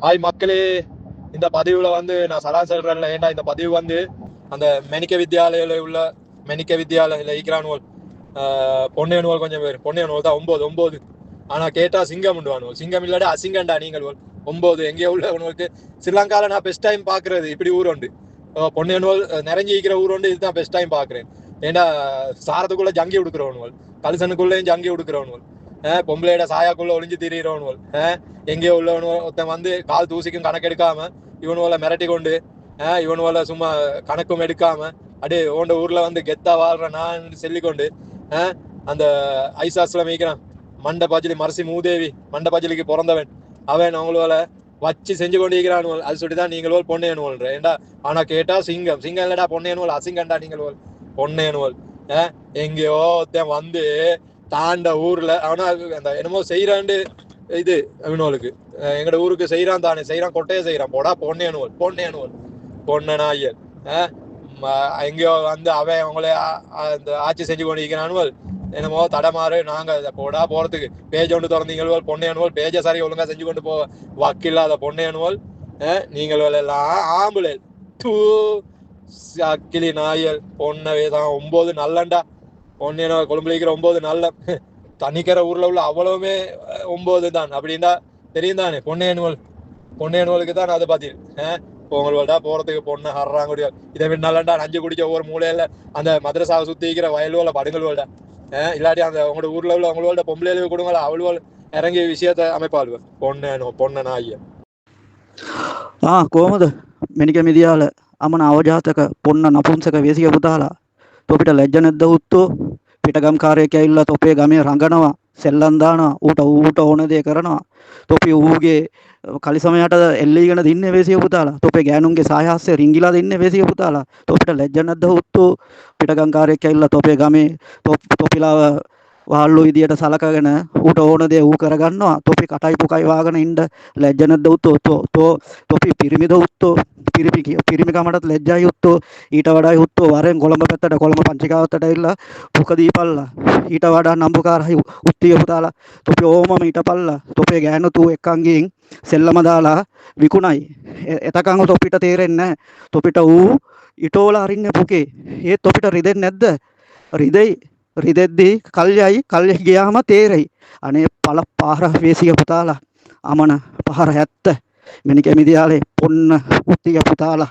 Hi மக்களே, இந்த பதிவுல வந்து நான் சலான் சொல்றேன்ல. ஏன்டா இந்த பதிவு வந்து அந்த மெனிக்க வித்யாலயில ஈக்கிறானுவல் பொன்னையனுவல் கொஞ்சம் பேர் பொன்னையனுவல் தான் 9 ஆனா கேட்டா சிங்கம் உண்டுவானுவல். சிங்கம் இல்லாட அசிங்கண்டா நீங்கள் 9 எங்கேயோ உள்ளவனுக்கு. ஸ்ரீலங்கால நான் பெஸ்ட் டைம் பாக்குறது இப்படி ஊர் உண்டு. பொன்னையனுவல் நிறைஞ்சி ஈக்கிற ஊர் உண்டு. இதுதான் பெஸ்ட் டைம் பாக்குறேன். ஏன்னா சாரத்துக்குள்ள ஜங்கி உடுக்கிறவனுவல், கல்சனுக்குள்ளேயும் ஜங்கி உடுக்கிறவனுவல், பொம்பளையோட சாயாக்குள்ள ஒளிஞ்சு திரியிறவனுவல், எங்கேயோ உள்ளவனு ஒருத்தன் வந்து கால் தூசிக்கும் கணக்கு எடுக்காம இவனுவல மிரட்டி கொண்டு இவனுவல சும்மா கணக்கும் எடுக்காம அப்படியே ஓண்ட ஊர்ல வந்து கெத்தா வாழ்ற நான் சொல்லிக்கொண்டு அந்த ஐசாஸ்ல மீக்கிறான் மண்ட பஜலி மரசி மூதேவி மண்ட பஜலிக்கு பிறந்தவன் அவன் அவங்களோட வச்சு செஞ்சு கொண்டு இருக்கிறானுவல். அது சொல்லிதான் நீங்களோல் பொன்னையனுவல்ற. ஏண்டா ஆனா கேட்டா சிங்கம் சிங்கம் இல்லடா பொன்னையனுவல், அசிங்கண்டா நீங்களோல் பொன்னையனுவல். எங்கேயோ ஒருத்தன் வந்து தாண்ட ஊர்ல அவனா அந்த என்னமோ செய்யறாண்டு இது அவனுவலுக்கு எங்கட ஊருக்கு செய்யறான் தானே, செய்யறான் கொட்டையை செய்யறான். போடா பொன்னையனுவல் பொன்னனாயல் எங்கேயோ வந்து அவன் அவங்களே அந்த ஆட்சி செஞ்சு கொண்டிருக்கிறானுவல். என்னமோ தடமாறு நாங்க போடா போறதுக்கு பேஜ் ஒன்று திறந்தீங்கள் பொன்னையனுவல். பேஜை சரி ஒழுங்கா செஞ்சு கொண்டு போ வக்கில்லாத பொன்னையனுவல். நீங்கள் எல்லாம் ஆம்புல தூ அக்கிலி நாயல் பொன்னவே தான் 9 நல்லண்டா. பொன்னையனுவல் கொழும்புலிக்கிற 9 நல்ல தனிக்கிற ஊர்ல உள்ள அவ்வளவுமே 9 தான். அப்படின்னா தெரியும் தானே பொன்னையனுவலுக்கு தான் அதை பார்த்தீங்க. பொங்கல்டா போறதுக்கு பொண்ணு ஹர்றாங்க. இதை விண்ணாலண்டா நஞ்சு குடிச்ச ஒவ்வொரு மூலையில அந்த மதரசாவை சுத்திக்கிற வயல்வோல படுங்கள்வோட இல்லாட்டி அந்த உங்களோட ஊர்ல உள்ள உங்களோட பொம்பளையில கொடுங்களா அவள்வோல் இறங்கிய விஷயத்த அமைப்பாளுவ பொண்ணனா ஐயா. කොහොමද මෙනික මිදියාල අමන අවජාතක පොන්න නපුංසක වේසික පුතාලා තොපිට ලැජ්ජ නැද්ද උත්තෝ පිටගම් කාර්යයක් ඇවිල්ලා තොපේ ගමේ රඟනවා සෙල්ලම් දානවා ඌට ඕන දේ කරනවා තොපි ඌගේ කලිසමයට එල්ලීගෙන දින්නේ වේසික පුතාලා තොපේ ගෑනුන්ගේ සායහස්සේ රිංගිලා දින්නේ වේසික පුතාලා තොපිට ලැජ්ජ නැද්ද උත්තෝ පිටගම් කාර්යයක් ඇවිල්ලා තොපේ ගමේ තොපිලාව වාල්ලු විදියට සලකගෙන ඌට ඕන දේ ඌ කරගන්නවා තොපි කටයි පුකයි වාගෙන ඉන්න ලැජ්ජ නැද්ද උත්තෝ තොපි පිරිමිද උත්තෝ පිරිමිකමටත් ලැජ්ජයි උත්තෝ ඊට වඩා උත්තෝ වරෙන් කොළඹ පැත්තට කොළඹ පංචිකාවත්තට ඇවිල්ලා පුක දීපල්ලා ඊට වඩා නම්බුකාරයි උත්තිය පුතාලා තොපි ඕමම ඊටපල්ලා තොපේ ගෑනු තු එක්කන් ගින් සෙල්ලම දාලා විකුණයි එතකන් තොපිට තේරෙන්නේ නැහැ තොපිට ඌ ඊටෝල අරින්නේ පුකේ ඒත් තොපිට රිදෙන්නේ නැද්ද රිදෙද්දී කල්යයි ගියාම තේරෙයි අනේ පළ පාර වේසික පුතාලා අමන පාර ඇත්ත මෙනික මිදියාලේ පොන්න උත්තිය පුතාලා